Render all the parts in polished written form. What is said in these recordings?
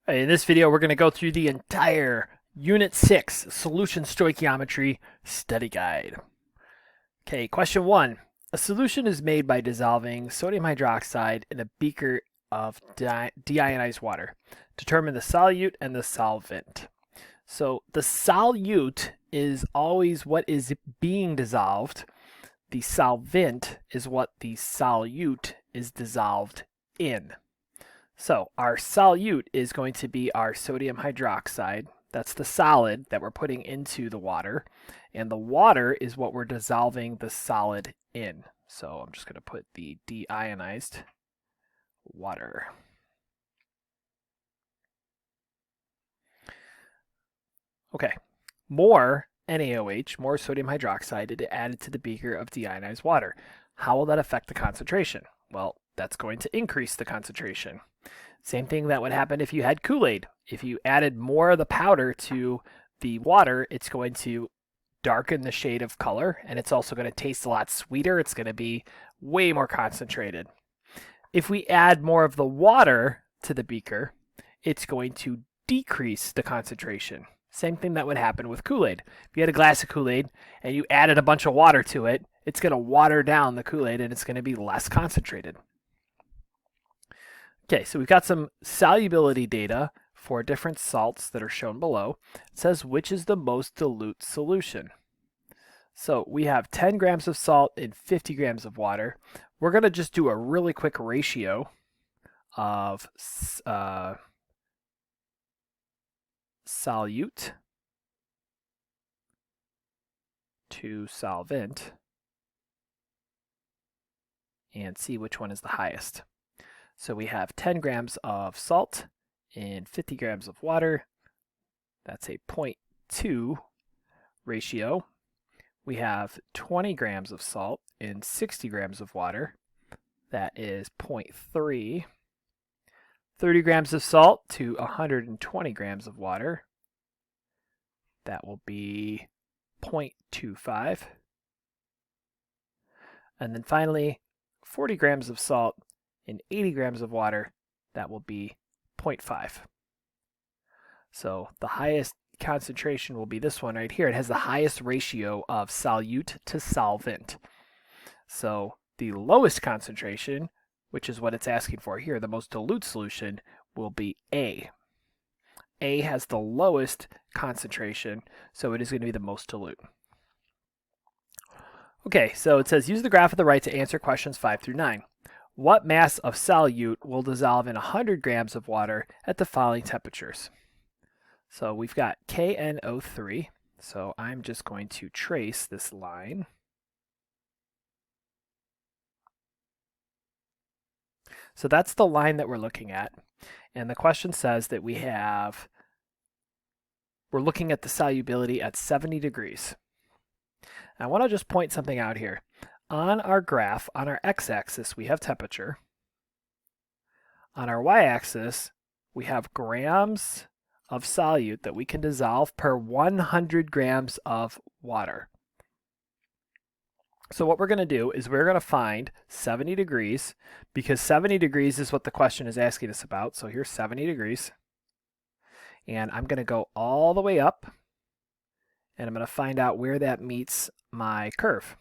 In this video, we're going to go through the entire Unit 6 Solution Stoichiometry Study Guide. Okay, question 1. A solution is made by dissolving sodium hydroxide in a beaker of deionized water. Determine the solute and the solvent. So the solute is always what is being dissolved. The solvent is what the solute is dissolved in. So our solute is going to be our sodium hydroxide. That's the solid that we're putting into the water. And the water is what we're dissolving the solid in. So I'm just going to put the deionized water. Okay, more NaOH, more sodium hydroxide, is added to the beaker of deionized water. How will that affect the concentration? Well, that's going to increase the concentration. Same thing that would happen if you had Kool-Aid. If you added more of the powder to the water, it's going to darken the shade of color, and it's also going to taste a lot sweeter. It's going to be way more concentrated. If we add more of the water to the beaker, it's going to decrease the concentration. Same thing that would happen with Kool-Aid. If you had a glass of Kool-Aid and you added a bunch of water to it, it's going to water down the Kool-Aid and it's going to be less concentrated. Okay, so we've got some solubility data for different salts that are shown below. It says which is the most dilute solution. So we have 10 grams of salt in 50 grams of water. We're going to just do a really quick ratio of solute to solvent and see which one is the highest. So we have 10 grams of salt in 50 grams of water. That's a 0.2 ratio. We have 20 grams of salt in 60 grams of water. That is 0.3. 30 grams of salt to 120 grams of water. That will be 0.25. And then finally, 40 grams of salt in 80 grams of water, that will be 0.5. So the highest concentration will be this one right here. It has the highest ratio of solute to solvent. So the lowest concentration, which is what it's asking for here, the most dilute solution, will be A. A has the lowest concentration, so it is going to be the most dilute. Okay, so it says use the graph at the right to answer questions 5 through 9. What mass of solute will dissolve in 100 grams of water at the following temperatures? So we've got KNO3. So I'm just going to trace this line. So that's the line that we're looking at. And the question says that we're looking at the solubility at 70 degrees. I want to just point something out here. On our graph, on our x-axis, we have temperature. On our y-axis, we have grams of solute that we can dissolve per 100 grams of water. So what we're going to do is we're going to find 70 degrees, because 70 degrees is what the question is asking us about. So here's 70 degrees. And I'm going to go all the way up, and I'm going to find out where that meets my curve.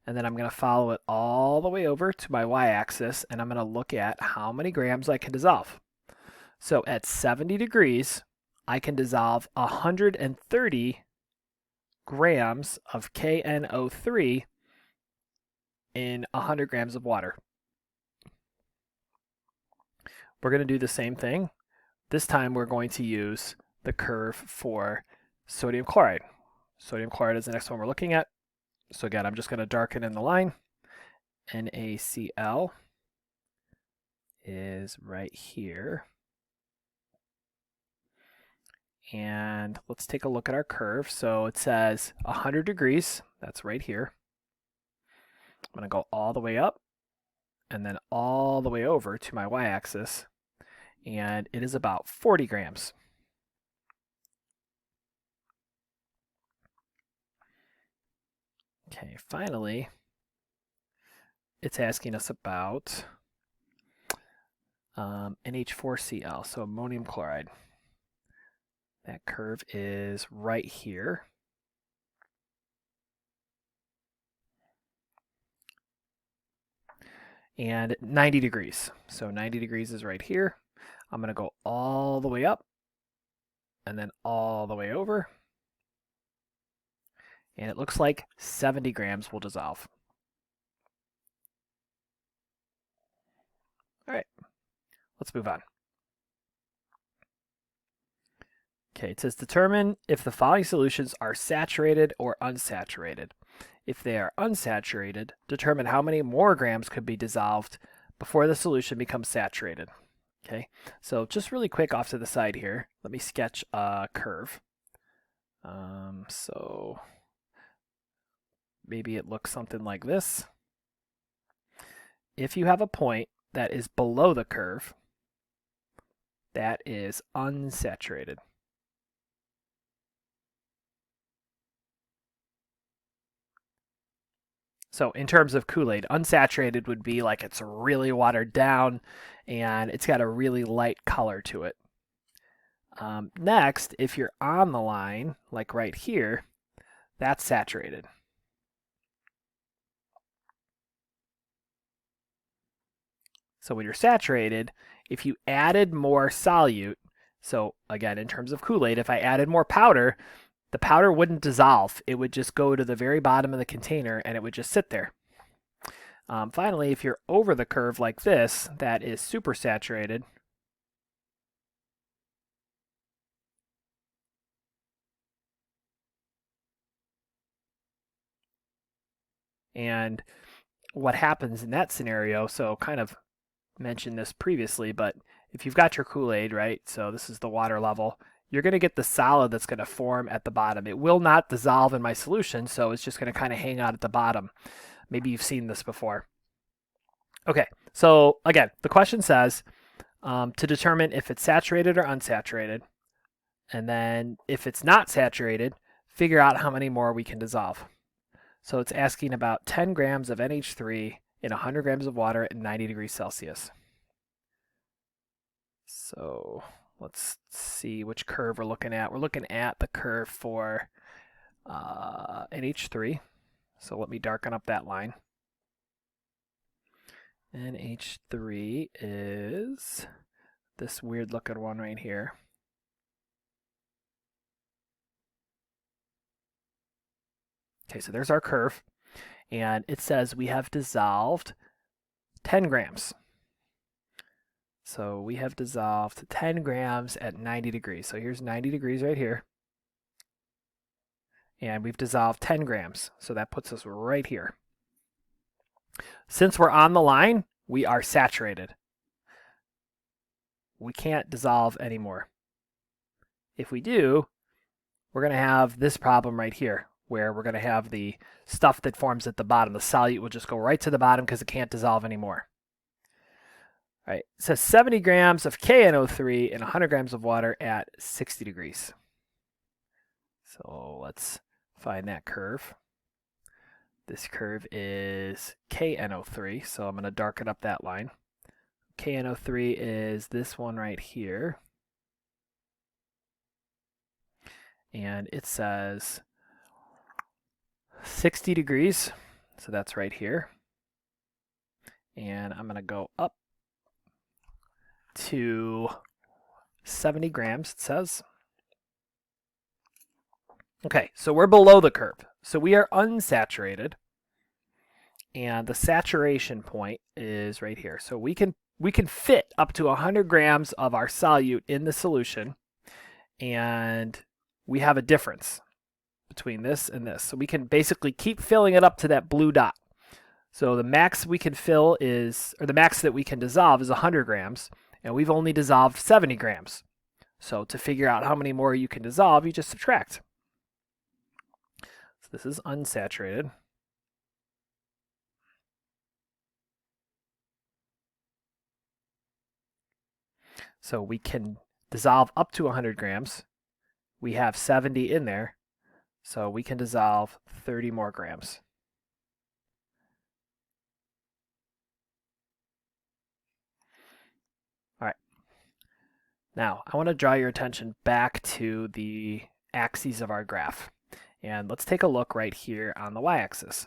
And then I'm going to follow it all the way over to my y-axis, and I'm going to look at how many grams I can dissolve. So at 70 degrees, I can dissolve 130 grams of KNO3 in 100 grams of water. We're going to do the same thing. This time we're going to use the curve for sodium chloride. Sodium chloride is the next one we're looking at. So again, I'm just going to darken in the line. NaCl is right here. And let's take a look at our curve. So it says 100 degrees. That's right here. I'm going to go all the way up and then all the way over to my y-axis. And it is about 40 grams. Okay, finally, it's asking us about NH4Cl, so ammonium chloride. That curve is right here. And 90 degrees. So 90 degrees is right here. I'm going to go all the way up and then all the way over. And it looks like 70 grams will dissolve. All right, let's move on. Okay, it says determine if the following solutions are saturated or unsaturated. If they are unsaturated, determine how many more grams could be dissolved before the solution becomes saturated. Okay, so just really quick off to the side here, let me sketch a curve. So maybe it looks something like this. If you have a point that is below the curve, that is unsaturated. So in terms of Kool-Aid, unsaturated would be like it's really watered down and it's got a really light color to it. Next, if you're on the line, like right here, that's saturated. So when you're saturated, if you added more solute, so again, in terms of Kool-Aid, if I added more powder, the powder wouldn't dissolve. It would just go to the very bottom of the container and it would just sit there. Finally, if you're over the curve like this, that is supersaturated. And what happens in that scenario, so kind of mentioned this previously, but if you've got your Kool-Aid, right, so this is the water level, you're going to get the solid that's going to form at the bottom. It will not dissolve in my solution, so it's just going to kind of hang out at the bottom. Maybe you've seen this before. Okay, so again, the question says to determine if it's saturated or unsaturated, and then if it's not saturated, figure out how many more we can dissolve. So it's asking about 10 grams of NH3 in 100 grams of water at 90 degrees Celsius. So let's see which curve we're looking at. We're looking at the curve for NH3. So let me darken up that line. NH3 is this weird looking one right here. Okay, so there's our curve. And it says we have dissolved 10 grams. So we have dissolved 10 grams at 90 degrees. So here's 90 degrees right here. And we've dissolved 10 grams. So that puts us right here. Since we're on the line, we are saturated. We can't dissolve anymore. If we do, we're going to have this problem right here, where we're going to have the stuff that forms at the bottom. The solute will just go right to the bottom because it can't dissolve anymore. All right, it says 70 grams of KNO3 in 100 grams of water at 60 degrees. So let's find that curve. This curve is KNO3, so I'm going to darken up that line. KNO3 is this one right here. And it says 60 degrees, so that's right here. And I'm going to go up to 70 grams, it says. Okay, so we're below the curve. So we are unsaturated. And the saturation point is right here. So we can fit up to 100 grams of our solute in the solution. And we have a difference between this and this. So we can basically keep filling it up to that blue dot. So the max we can fill is, or the max that we can dissolve is 100 grams. And we've only dissolved 70 grams. So to figure out how many more you can dissolve, you just subtract. So this is unsaturated. So we can dissolve up to 100 grams. We have 70 in there. So we can dissolve 30 more grams. Now, I want to draw your attention back to the axes of our graph. And let's take a look right here on the y-axis.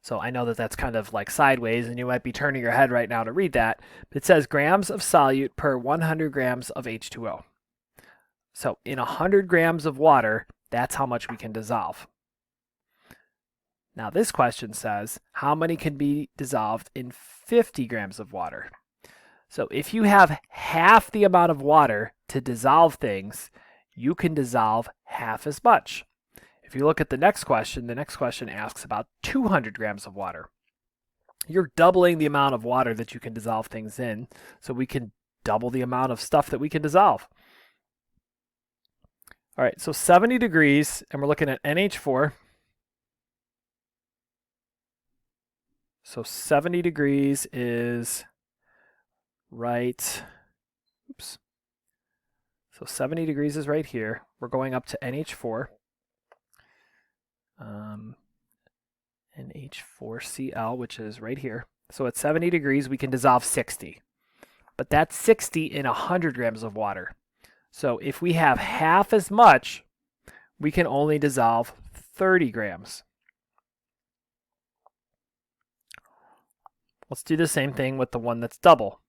So I know that that's kind of like sideways, and you might be turning your head right now to read that. But it says grams of solute per 100 grams of H2O. So in 100 grams of water, that's how much we can dissolve. Now this question says, how many can be dissolved in 50 grams of water? So if you have half the amount of water to dissolve things, you can dissolve half as much. If you look at the next question asks about 200 grams of water. You're doubling the amount of water that you can dissolve things in, so we can double the amount of stuff that we can dissolve. All right, so 70 degrees, and we're looking at NH4. So 70 degrees is right, oops. So 70 degrees is right here. We're going up to NH4. NH4Cl, which is right here. So at 70 degrees, we can dissolve 60. But that's 60 in 100 grams of water. So if we have half as much, we can only dissolve 30 grams. Let's do the same thing with the one that's double.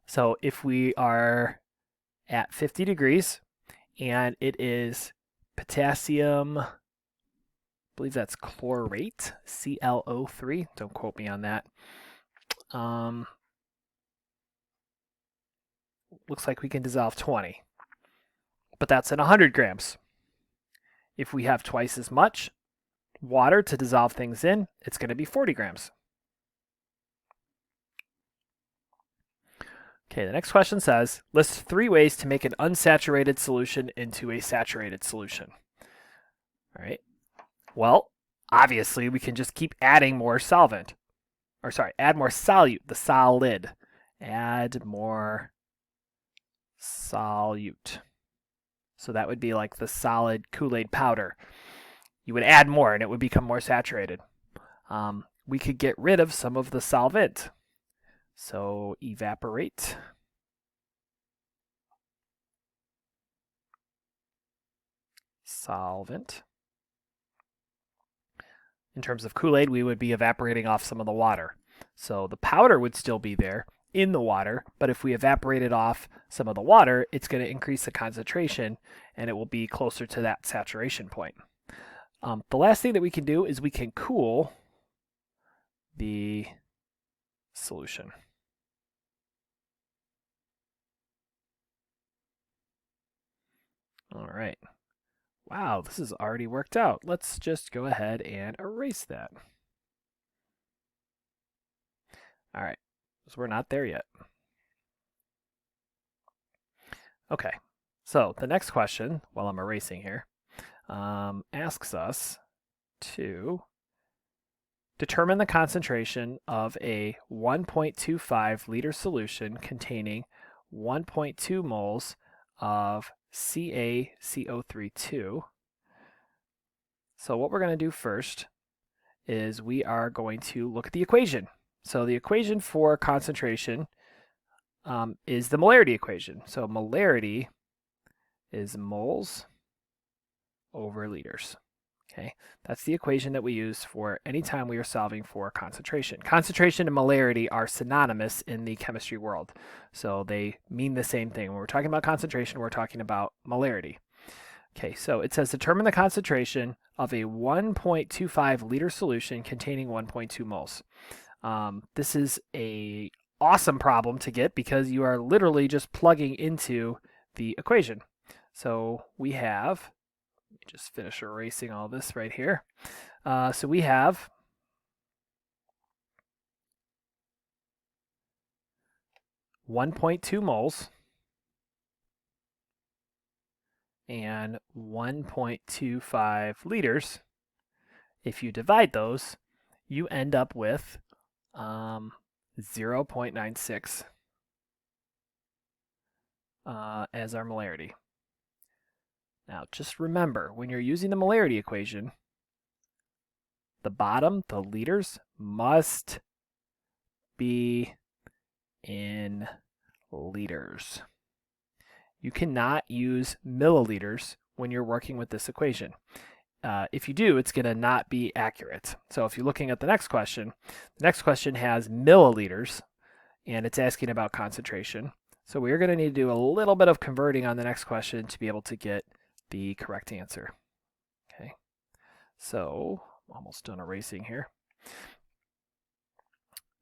So if we are at 50 degrees and it is potassium, I believe that's chlorate, ClO3. Don't quote me on that. Looks like we can dissolve 20, but that's in 100 grams. If we have twice as much water to dissolve things in, it's going to be 40 grams. Okay, the next question says, list 3 ways to make an unsaturated solution into a saturated solution. All right. Well, obviously, we can just keep adding more solvent. Or sorry, add more solute, the solid. Add more solute. So that would be like the solid Kool-Aid powder. You would add more and it would become more saturated. We could get rid of some of the solvent. So evaporate. Solvent. In terms of Kool-Aid, we would be evaporating off some of the water. So the powder would still be there in the water, but if we evaporated off some of the water, it's going to increase the concentration and it will be closer to that saturation point. The last thing that we can do is we can cool the solution. All right. Wow, this has already worked out. Let's just go ahead and erase that. All right, so we're not there yet. Okay, so the next question, while I'm erasing here, asks us to determine the concentration of a 1.25 liter solution containing 1.2 moles of CaCO3 So what we're going to do first is we are going to look at the equation. So the equation for concentration is the molarity equation. So molarity is moles over liters. Okay, that's the equation that we use for any time we are solving for concentration. Concentration and molarity are synonymous in the chemistry world. So they mean the same thing. When we're talking about concentration, we're talking about molarity. Okay, so it says determine the concentration of a 1.25 liter solution containing 1.2 moles. This is a awesome problem to get because you are literally just plugging into the equation. So we have, let me just finish erasing all this right here. So we have 1.2 moles and 1.25 liters. If you divide those, you end up with 0.96 as our molarity. Now, just remember, when you're using the molarity equation, the bottom, the liters, must be in liters. You cannot use milliliters when you're working with this equation. If you do, it's going to not be accurate. So if you're looking at the next question has milliliters, and it's asking about concentration. So we're going to need to do a little bit of converting on the next question to be able to get the correct answer. Okay, so I'm almost done erasing here.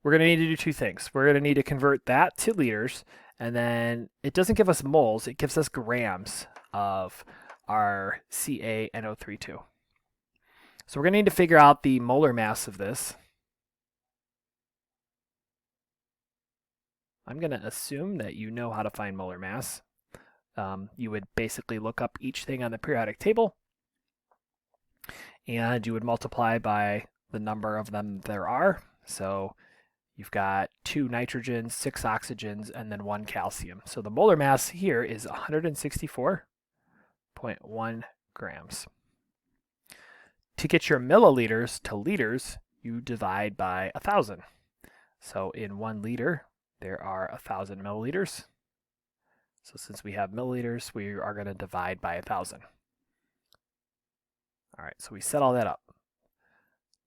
We're going to need to do two things. We're going to need to convert that to liters, and then it doesn't give us moles, it gives us grams of our CaNO32. So we're going to need to figure out the molar mass of this. I'm going to assume that you know how to find molar mass. You would basically look up each thing on the periodic table, and you would multiply by the number of them there are. So you've got 2 nitrogens, 6 oxygens, and then 1 calcium. So the molar mass here is 164.1 grams. To get your milliliters to liters, you divide by 1,000. So in 1 liter, there are 1,000 milliliters. So since we have milliliters, we are going to divide by 1,000. All right, so we set all that up.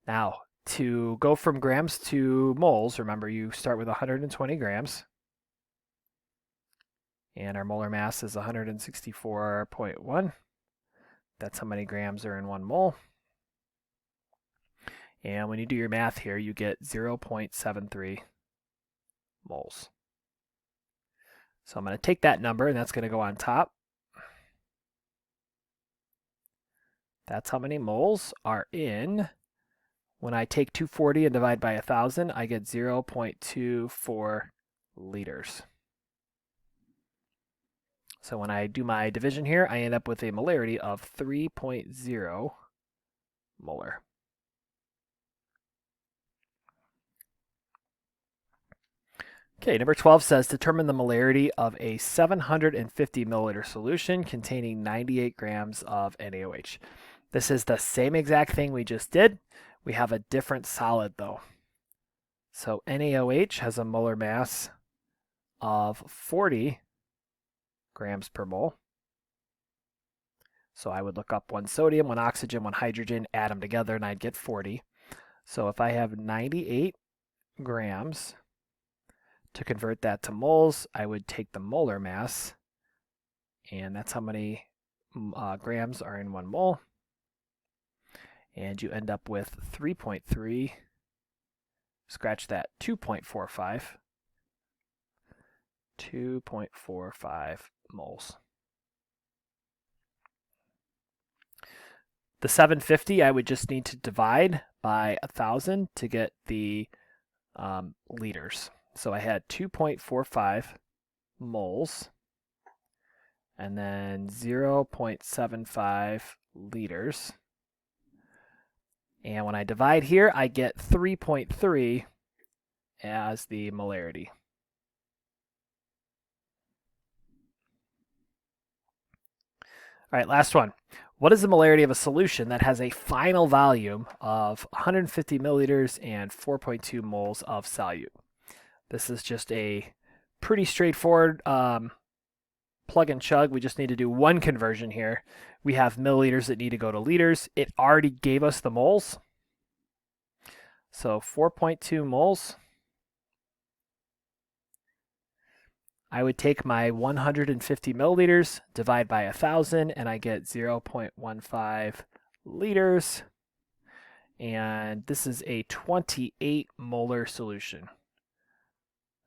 Now, to go from grams to moles, remember you start with 120 grams. And our molar mass is 164.1. That's how many grams are in 1 mole. And when you do your math here, you get 0.73 moles. So I'm going to take that number, and that's going to go on top. That's how many moles are in. When I take 240 and divide by 1,000, I get 0.24 liters. So when I do my division here, I end up with a molarity of 3.0 molar. Okay, number 12 says determine the molarity of a 750 milliliter solution containing 98 grams of NaOH. This is the same exact thing we just did. We have a different solid though. So NaOH has a molar mass of 40 grams per mole. So I would look up 1 sodium, 1 oxygen, 1 hydrogen, add them together, and I'd get 40. So if I have 98 grams, to convert that to moles, I would take the molar mass, and that's how many grams are in 1 mole. And you end up with 3.3, scratch that, 2.45. 2.45 moles. The 750, I would just need to divide by 1,000 to get the liters. So I had 2.45 moles and then 0.75 liters. And when I divide here, I get 3.3 as the molarity. All right, last one. What is the molarity of a solution that has a final volume of 150 milliliters and 4.2 moles of solute? This is just a pretty straightforward plug and chug. We just need to do one conversion here. We have milliliters that need to go to liters. It already gave us the moles. So 4.2 moles. I would take my 150 milliliters, divide by 1,000, and I get 0.15 liters. And this is a 28 molar solution.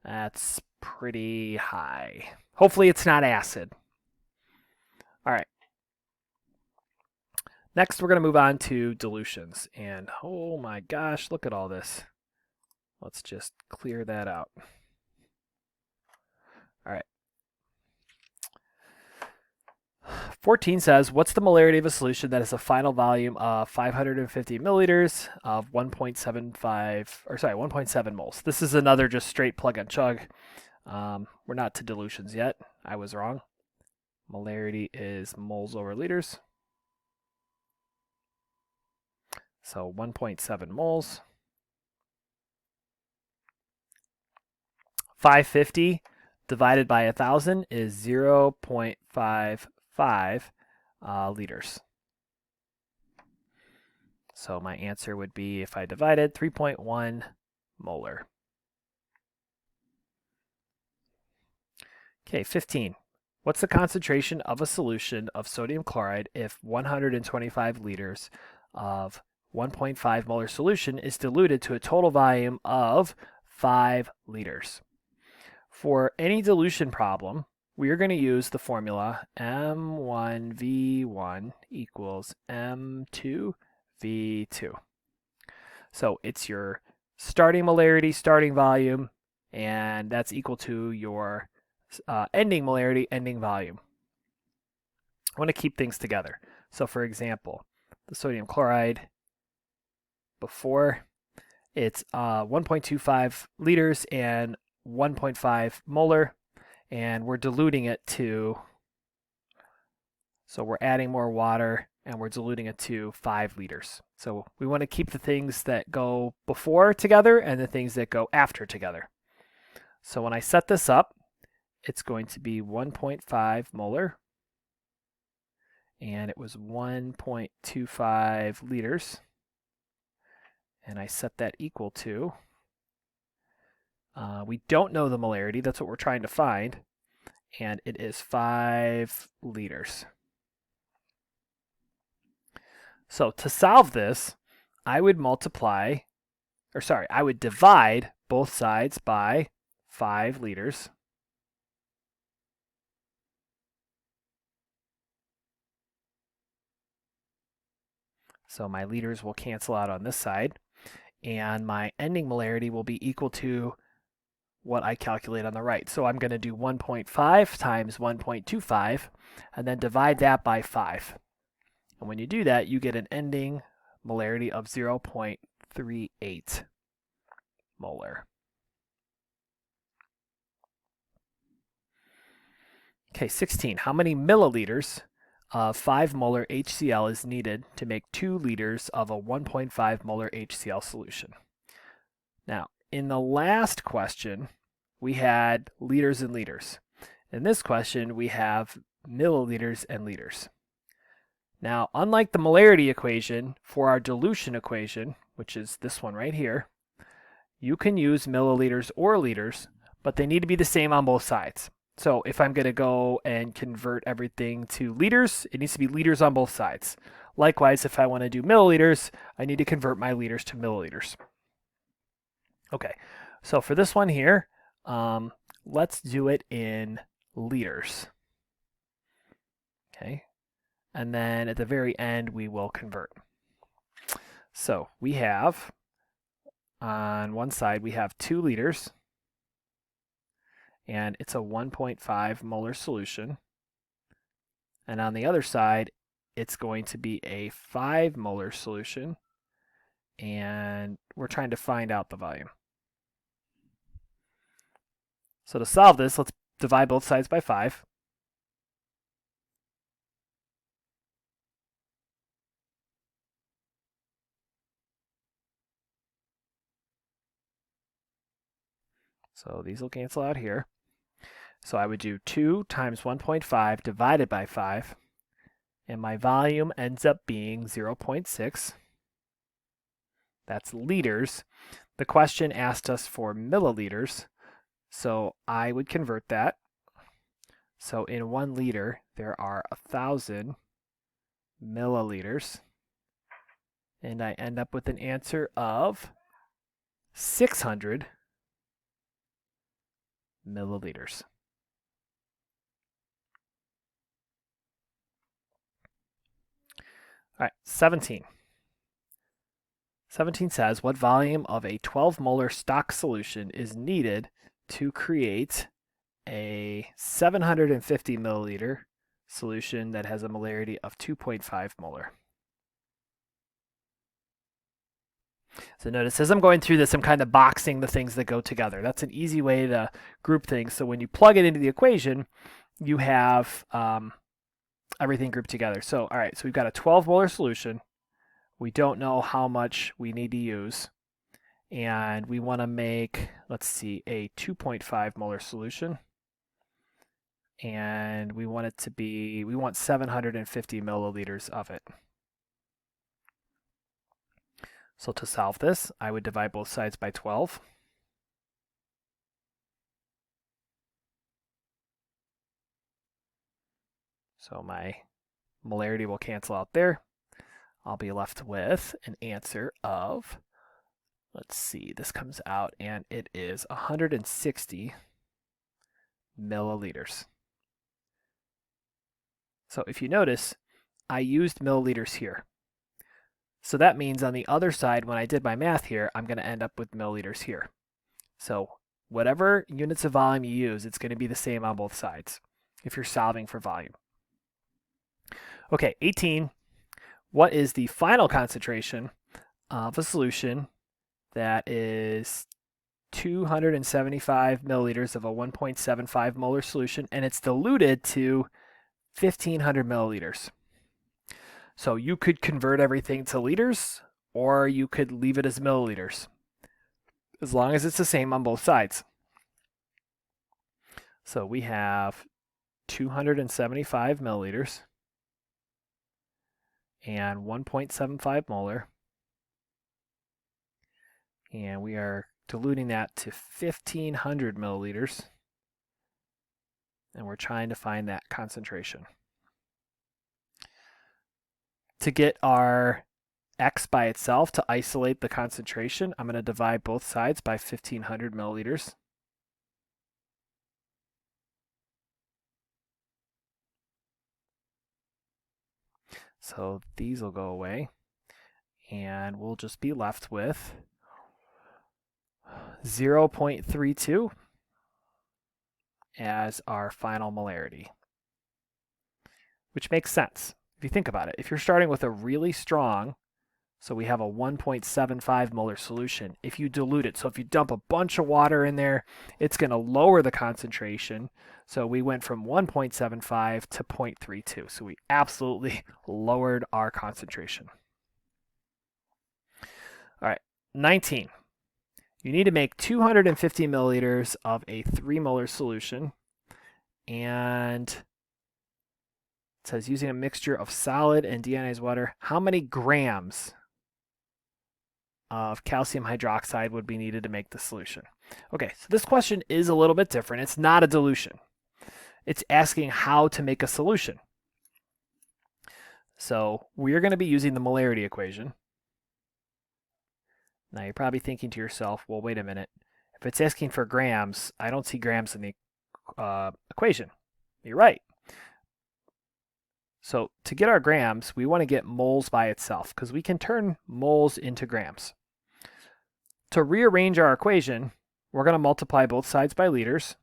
That's pretty high. Hopefully it's not acid. All right. Next, we're going to move on to dilutions. And oh my gosh, look at all this. Let's just clear that out. All right. 14 says, what's the molarity of a solution that has a final volume of 550 milliliters of 1.7 moles? This is another just straight plug and chug. We're not to dilutions yet. I was wrong. Molarity is moles over liters. So 1.7 moles. 550, divided by 1,000 is 0.55 liters. So my answer would be, if I divided, 3.1 molar. Okay, 15. What's the concentration of a solution of sodium chloride if 125 liters of 1.5 molar solution is diluted to a total volume of 5 liters? For any dilution problem, we are going to use the formula M1V1 equals M2V2. So it's your starting molarity, starting volume, and that's equal to your ending molarity, ending volume. I want to keep things together. So for example, the sodium chloride before, it's 1.25 liters and 1.5 molar, and we're diluting it to, so we're adding more water and we're diluting it to 5 liters. So we want to keep the things that go before together and the things that go after together. So when I set this up, it's going to be 1.5 molar, and it was 1.25 liters, and I set that equal to, we don't know the molarity, that's what we're trying to find, and it is 5 liters. So to solve this, I would divide both sides by 5 liters. So my liters will cancel out on this side, and my ending molarity will be equal to what I calculate on the right. So I'm going to do 1.5 times 1.25, and then divide that by 5. And when you do that, you get an ending molarity of 0.38 molar. Okay, 16. How many milliliters of 5 molar HCl is needed to make 2 liters of a 1.5 molar HCl solution? Now, in the last question, we had liters and liters. In this question, we have milliliters and liters. Now, unlike the molarity equation, for our dilution equation, which is this one right here, you can use milliliters or liters, but they need to be the same on both sides. So if I'm going to go and convert everything to liters, it needs to be liters on both sides. Likewise, if I want to do milliliters, I need to convert my liters to milliliters. Okay, so for this one here, let's do it in liters. Okay, and then at the very end, we will convert. So we have, on one side, we have 2 liters, and it's a 1.5 molar solution. And on the other side, it's going to be a 5 molar solution, and we're trying to find out the volume. So to solve this, let's divide both sides by 5. So these will cancel out here. So I would do 2 times 1.5 divided by 5, and my volume ends up being 0.6. That's liters. The question asked us for milliliters, so I would convert that. So in 1 liter, there are 1,000 milliliters, and I end up with an answer of 600 milliliters. All right, 17. 17 says, what volume of a 12 molar stock solution is needed to create a 750 milliliter solution that has a molarity of 2.5 molar? So notice as I'm going through this, I'm kind of boxing the things that go together. That's an easy way to group things. So when you plug it into the equation, you have everything grouped together. So, all right, so we've got a 12 molar solution. We don't know how much we need to use. And we want to make, let's see, a 2.5 molar solution. and we want it to be, we want 750 milliliters of it. So to solve this, I would divide both sides by 12. So my molarity will cancel out there. I'll be left with an answer of, let's see, this comes out and it is 160 milliliters. So if you notice, I used milliliters here. So that means on the other side, when I did my math here, I'm going to end up with milliliters here. So whatever units of volume you use, it's going to be the same on both sides if you're solving for volume. Okay, 18. What is the final concentration of a solution that is 275 milliliters of a 1.75 molar solution, and it's diluted to 1,500 milliliters? So you could convert everything to liters, or you could leave it as milliliters, as long as it's the same on both sides. So we have 275 milliliters and 1.75 molar, and we are diluting that to 1,500 milliliters, and we're trying to find that concentration. To get our X by itself, to isolate the concentration, I'm going to divide both sides by 1,500 milliliters. So these will go away, and we'll just be left with 0.32 as our final molarity, which makes sense. If you think about it, if you're starting with a really strong, so we have a 1.75 molar solution, if you dilute it, so if you dump a bunch of water in there, it's going to lower the concentration. So we went from 1.75 to 0.32. So we absolutely lowered our concentration. All right, 19. You need to make 250 milliliters of a 3 molar solution, and it says using a mixture of solid and deionized water, how many grams of calcium hydroxide would be needed to make the solution? Okay, so this question is a little bit different. It's not a dilution. It's asking how to make a solution. So we're going to be using the molarity equation. Now you're probably thinking to yourself, well, wait a minute. If it's asking for grams, I don't see grams in the equation. You're right. So to get our grams, we want to get moles by itself, because we can turn moles into grams. To rearrange our equation, we're going to multiply both sides by liters.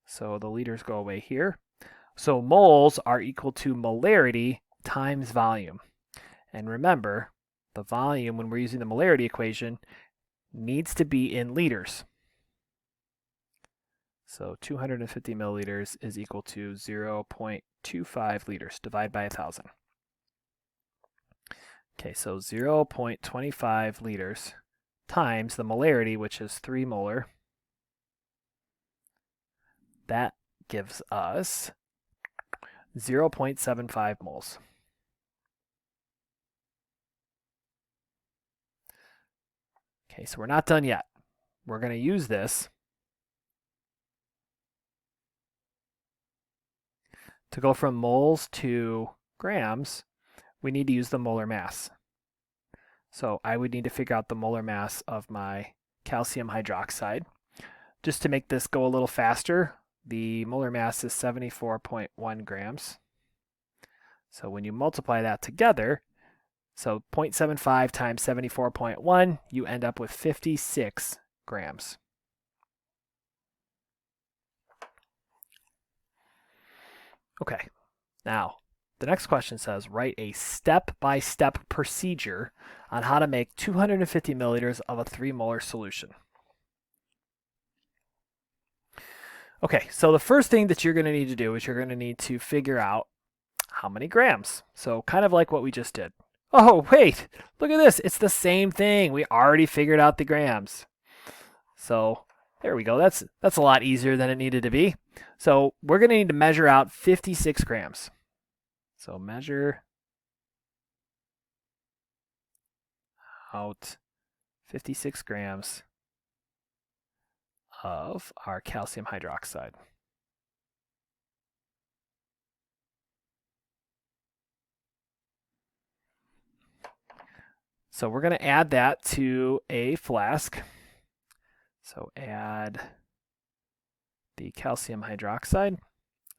So the liters go away here. So moles are equal to molarity times volume. And remember, the volume, when we're using the molarity equation, needs to be in liters. So 250 milliliters is equal to 0.25 liters. Divide by 1,000. Okay, so 0.25 liters times the molarity, which is 3 molar. That gives us 0.75 moles. Okay, so we're not done yet. We're going to use this to go from moles to grams. We need to use the molar mass. So I would need to figure out the molar mass of my calcium hydroxide. Just to make this go a little faster, the molar mass is 74.1 grams. So when you multiply that together, so 0.75 times 74.1, you end up with 56 grams. Okay, now the next question says, write a step-by-step procedure on how to make 250 milliliters of a 3 molar solution. Okay, so the first thing that you're going to need to do is you're going to need to figure out how many grams. So kind of like what we just did. Oh, wait, look at this. It's the same thing. We already figured out the grams. So There we go. That's a lot easier than it needed to be. So we're going to need to measure out 56 grams. So measure out 56 grams of our calcium hydroxide. So we're going to add that to a flask. So add the calcium hydroxide,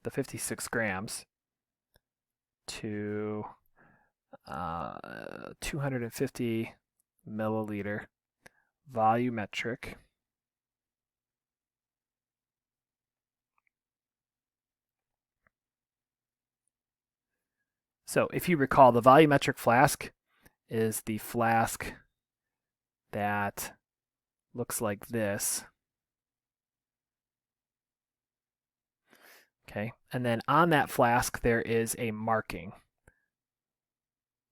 the 56 grams, to 250 milliliter volumetric So if you recall, the volumetric flask is the flask that looks like this. Okay, and then on that flask there is a marking,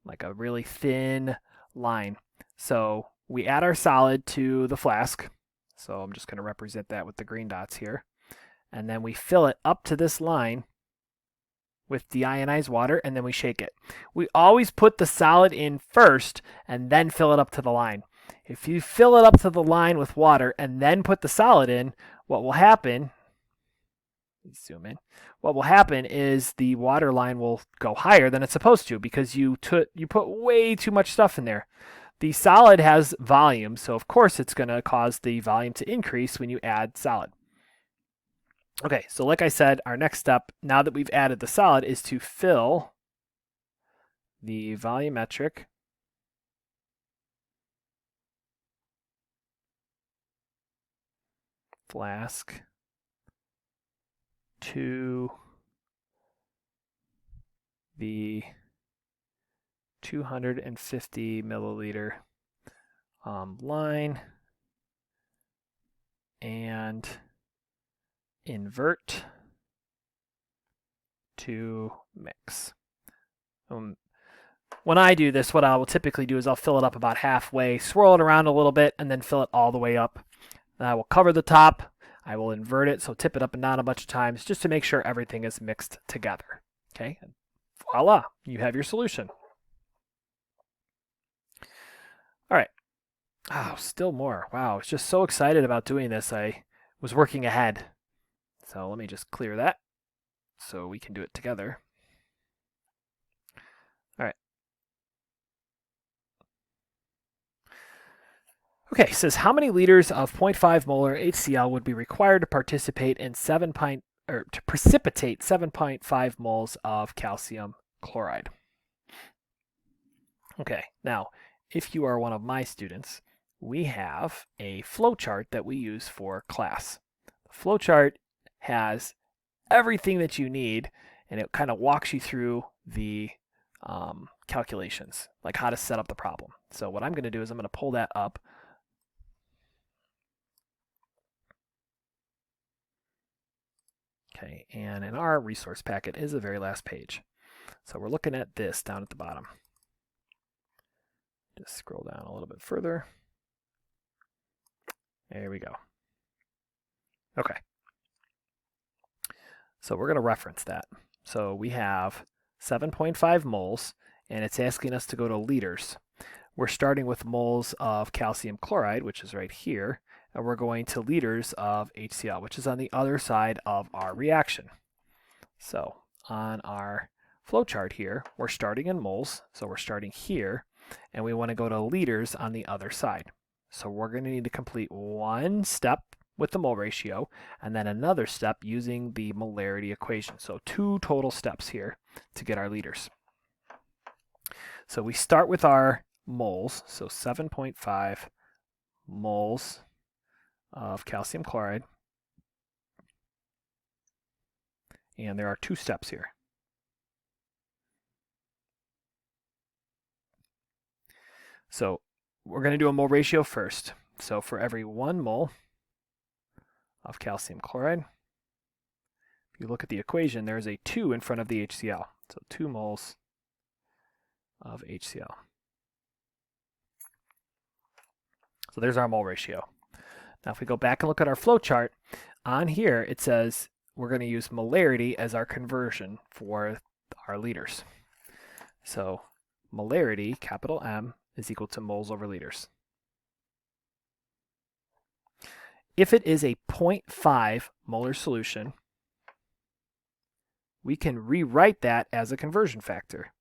like a really thin line. So we add our solid to the flask. So I'm just going to represent that with the green dots here. And then we fill it up to this line with deionized water, and then we shake it. We always put the solid in first and then fill it up to the line. If you fill it up to the line with water and then put the solid in, what will happen, let's zoom in, what will happen is the water line will go higher than it's supposed to because you put way too much stuff in there. The solid has volume, so of course it's going to cause the volume to increase when you add solid. Okay, so like I said, our next step, now that we've added the solid, is to fill the volumetric flask to the 250 milliliter line and invert to mix. When I do this, what I will typically do is I'll fill it up about halfway, swirl it around a little bit, and then fill it all the way up. Then I will cover the top. I will invert it, so tip it up and down a bunch of times just to make sure everything is mixed together. Okay, and voila, you have your solution. All right. Oh, still more. Wow, I was just so excited about doing this. I was working ahead. So let me just clear that so we can do it together. All right. Okay, it says how many liters of 0.5 molar HCl would be required to precipitate 7.5 moles of calcium chloride. Okay, now if you are one of my students, we have a flowchart that we use for class. The flowchart has everything that you need, and it kind of walks you through the calculations, like how to set up the problem. So what I'm going to do is I'm going to pull that up. Okay, and in our resource packet is the very last page. So we're looking at this down at the bottom. Just scroll down a little bit further. There we go. Okay. So we're going to reference that. So we have 7.5 moles, and it's asking us to go to liters. We're starting with moles of calcium chloride, which is right here, and we're going to liters of HCl, which is on the other side of our reaction. So on our flowchart here, we're starting in moles, so we're starting here, and we want to go to liters on the other side. So we're going to need to complete one step with the mole ratio, and then another step using the molarity equation. So 2 total steps here to get our liters. So we start with our moles, so 7.5 moles of calcium chloride. And there are 2 steps here. So we're going to do a mole ratio first. So for every 1 mole of calcium chloride, if you look at the equation, there's a 2 in front of the HCl. So 2 moles of HCl. So there's our mole ratio. Now if we go back and look at our flow chart, on here it says we're going to use molarity as our conversion for our liters. So molarity, capital M, is equal to moles over liters. If it is a 0.5 molar solution, we can rewrite that as a conversion factor.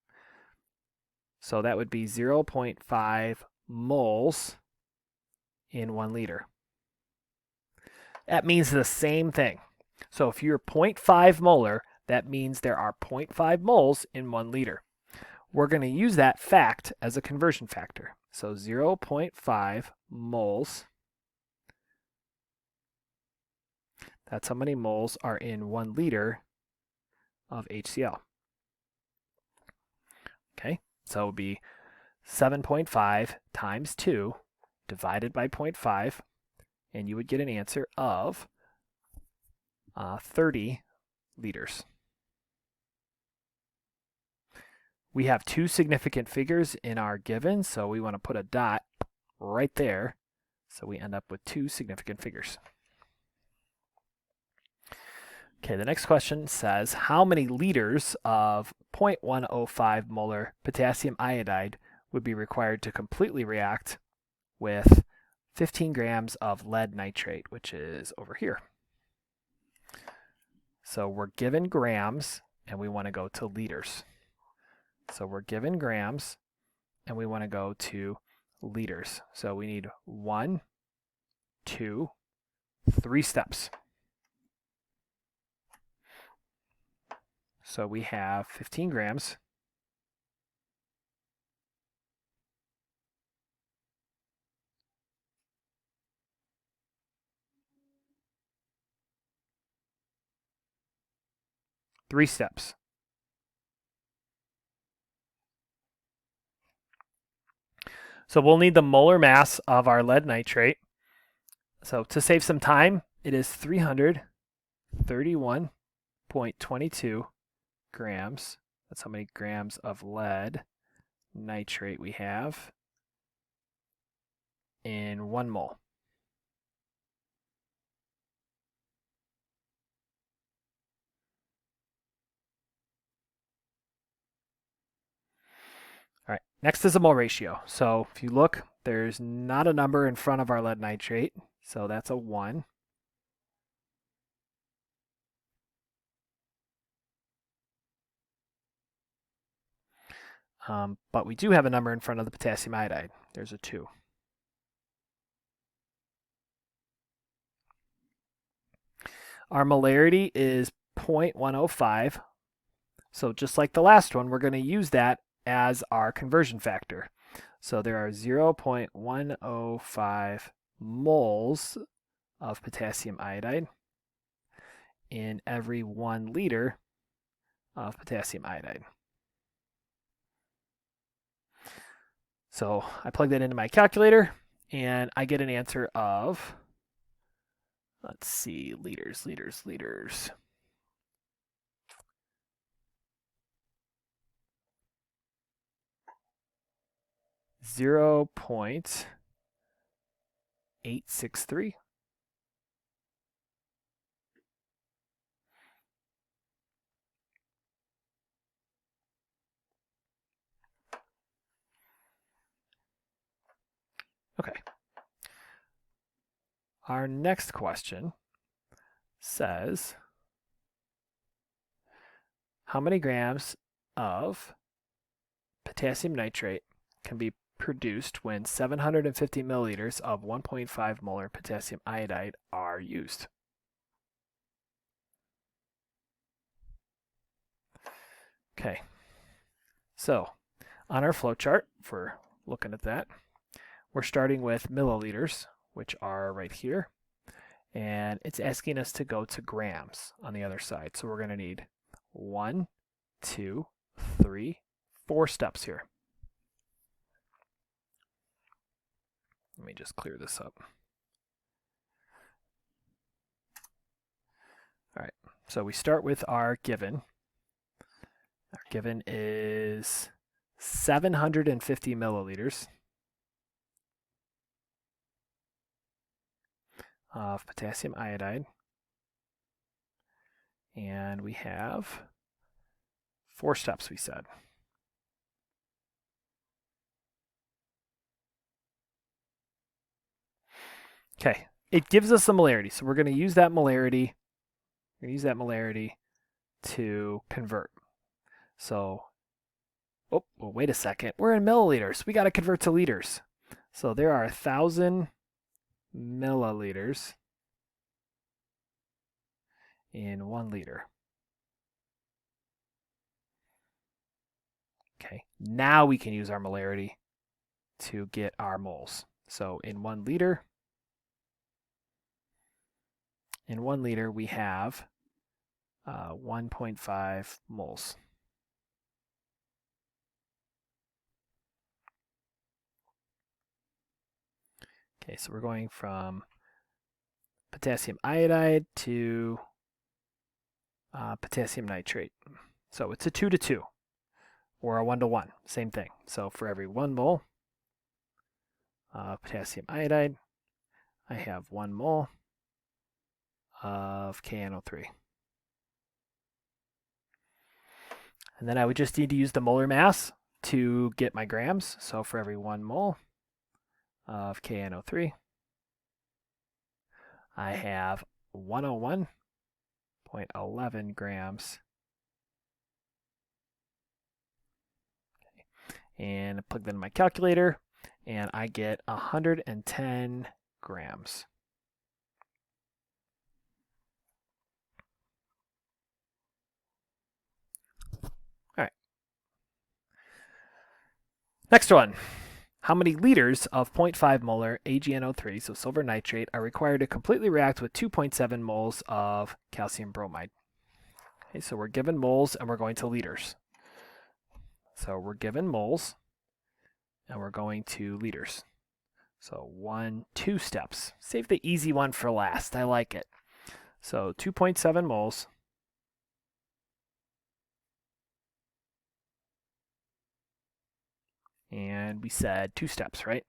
So that would be 0.5 moles in 1 liter. That means the same thing. So if you're 0.5 molar, that means there are 0.5 moles in 1 liter. We're going to use that fact as a conversion factor. So 0.5 moles, that's how many moles are in 1 liter of HCl. Okay, so it would be 7.5 times 2 divided by 0.5, and you would get an answer of 30 liters. We have 2 significant figures in our given, so we want to put a dot right there, so we end up with 2 significant figures. Okay, the next question says, how many liters of 0.105 molar potassium iodide would be required to completely react with 15 grams of lead nitrate, which is over here. So we're given grams, and we want to go to liters. So we're given grams, and we want to go to liters. So we need 1, 2, 3 steps. So we have 15 grams. Three steps. So we'll need the molar mass of our lead nitrate. So to save some time, it is 331.22 grams. That's how many grams of lead nitrate we have in 1 mole. All right, next is a mole ratio. So if you look, there's not a number in front of our lead nitrate, so that's a 1. But we do have a number in front of the potassium iodide. There's a 2. Our molarity is 0.105. So just like the last one, we're going to use that as our conversion factor. So there are 0.105 moles of potassium iodide in every 1 liter of potassium iodide. So I plug that into my calculator, and I get an answer of, let's see, liters. 0.863. Okay. Our next question says, how many grams of potassium nitrate can be produced when 750 milliliters of 1.5 molar potassium iodide are used? Okay, so on our flow chart, if we're looking at that, we're starting with milliliters, which are right here, and it's asking us to go to grams on the other side. So we're going to need 1, 2, 3, 4 steps here. Let me just clear this up. All right, so we start with our given. Our given is 750 milliliters. of potassium iodide. And we have 4 steps, we said. Okay, it gives us the molarity, so we're going to use that molarity. We're going to use that molarity to convert. So, oh, well, wait a second. We're in milliliters. We got to convert to liters. So there are 1,000 milliliters in 1 liter. Okay, now we can use our molarity to get our moles. So in 1 liter, we have 1.5 moles. Okay, so we're going from potassium iodide to potassium nitrate. So it's a 2 to 2 or a 1 to 1, same thing. So for every 1 mole of potassium iodide, I have 1 mole of KNO3. And then I would just need to use the molar mass to get my grams. So for every 1 mole of KNO3, I have 101.11 grams. Okay. And I plug that in my calculator, and I get 110 grams. All right. Next one. How many liters of 0.5 molar AgNO3, so silver nitrate, are required to completely react with 2.7 moles of calcium bromide? Okay, so we're given moles and we're going to liters. So we're given moles and we're going to liters. So 2 steps. Save the easy one for last. I like it. So 2.7 moles. And we said 2 steps, right?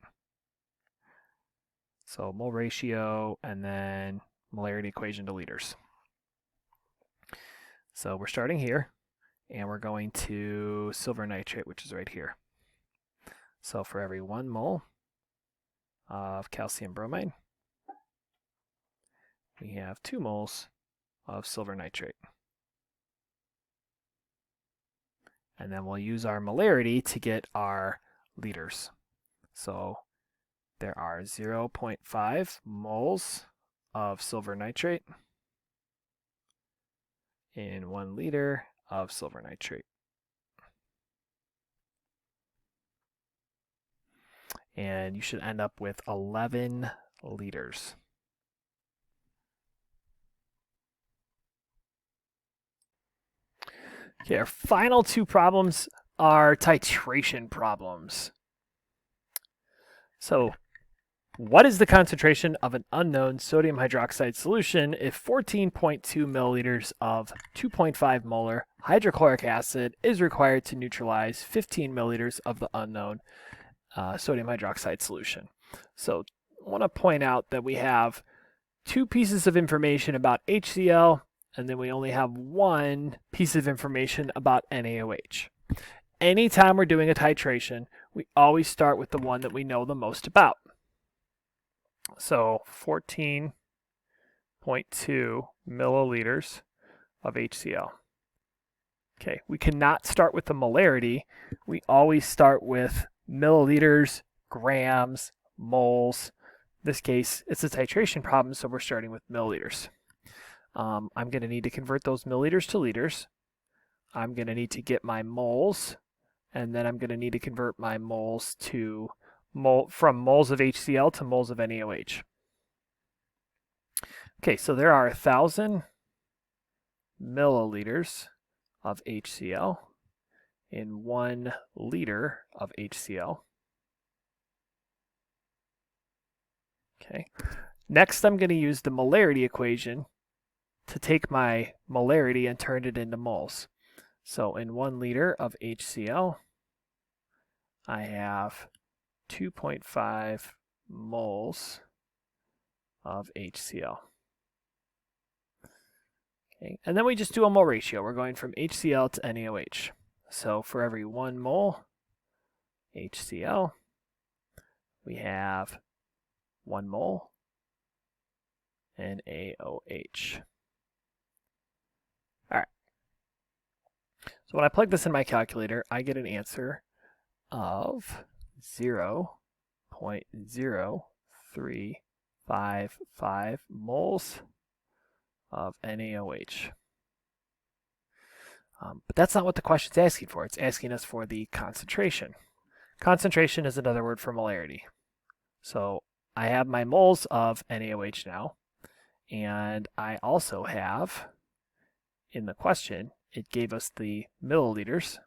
So mole ratio and then molarity equation to liters. So we're starting here and we're going to silver nitrate, which is right here. So for every 1 mole of calcium bromide, we have 2 moles of silver nitrate. And then we'll use our molarity to get our liters. So there are 0.5 moles of silver nitrate in 1 liter of silver nitrate. And you should end up with 11 liters. Okay, our final 2 problems are titration problems. So, what is the concentration of an unknown sodium hydroxide solution if 14.2 milliliters of 2.5 molar hydrochloric acid is required to neutralize 15 milliliters of the unknown sodium hydroxide solution? So I want to point out that we have 2 pieces of information about HCl, and then we only have 1 piece of information about NaOH. Anytime we're doing a titration, we always start with the one that we know the most about. So 14.2 milliliters of HCl. Okay, we cannot start with the molarity. We always start with milliliters, grams, moles. In this case, it's a titration problem, so we're starting with milliliters. I'm going to need to convert those milliliters to liters. I'm going to need to get my moles, and then I'm going to need to convert my moles to from moles of HCl to moles of NaOH. Okay, so there are 1,000 milliliters of HCl in 1 liter of HCl. Okay. Next, I'm going to use the molarity equation to take my molarity and turn it into moles. So in 1 liter of HCl, I have 2.5 moles of HCl. Okay. And then we just do a mole ratio. We're going from HCl to NaOH. So for every 1 mole HCl, we have 1 mole NaOH. All right. So when I plug this in my calculator, I get an answer of 0.0355 moles of NaOH. But that's not what the question's asking for. It's asking us for the concentration. Concentration is another word for molarity. So I have my moles of NaOH now, and I also have, in the question, it gave us the milliliters.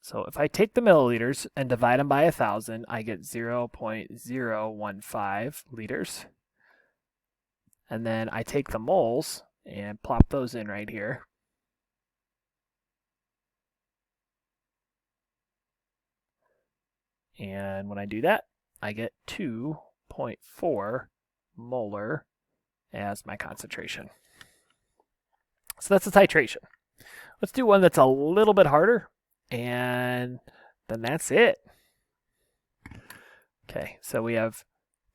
So if I take the milliliters and divide them by 1,000, I get 0.015 liters. And then I take the moles and plop those in right here. And when I do that, I get 2.4 molar as my concentration. So that's the titration. Let's do one that's a little bit harder, and then that's it. Okay, so we have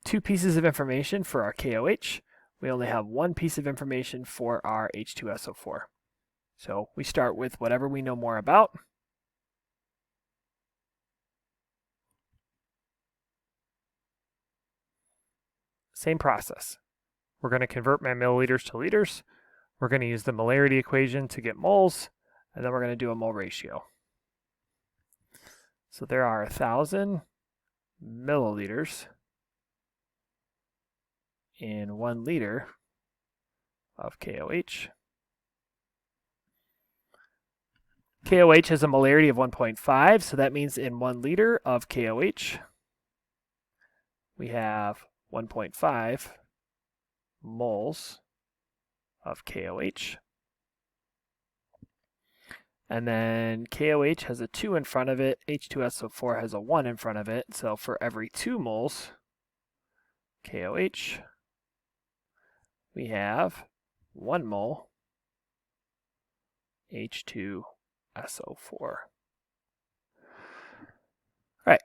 2 pieces of information for our KOH. We only have 1 piece of information for our H2SO4. So we start with whatever we know more about. Same process. We're going to convert my milliliters to liters. We're going to use the molarity equation to get moles, and then we're going to do a mole ratio. So there are 1,000 milliliters in 1 liter of KOH. KOH has a molarity of 1.5, so that means in 1 liter of KOH, we have 1.5 moles of KOH. And then KOH has a 2 in front of it, H2SO4 has a 1 in front of it, so for every 2 moles KOH, we have 1 mole H2SO4. All right,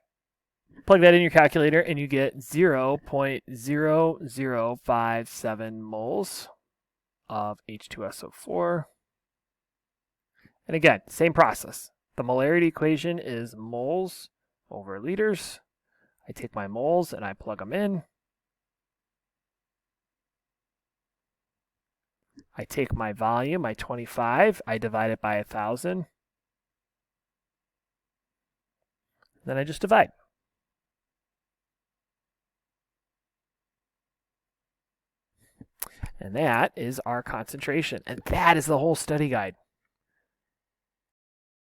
plug that in your calculator and you get 0.0057 moles of H2SO4. And again, same process. The molarity equation is moles over liters. I take my moles and I plug them in. I take my volume, my 25, I divide it by 1,000. Then I just divide. And that is our concentration. And that is the whole study guide.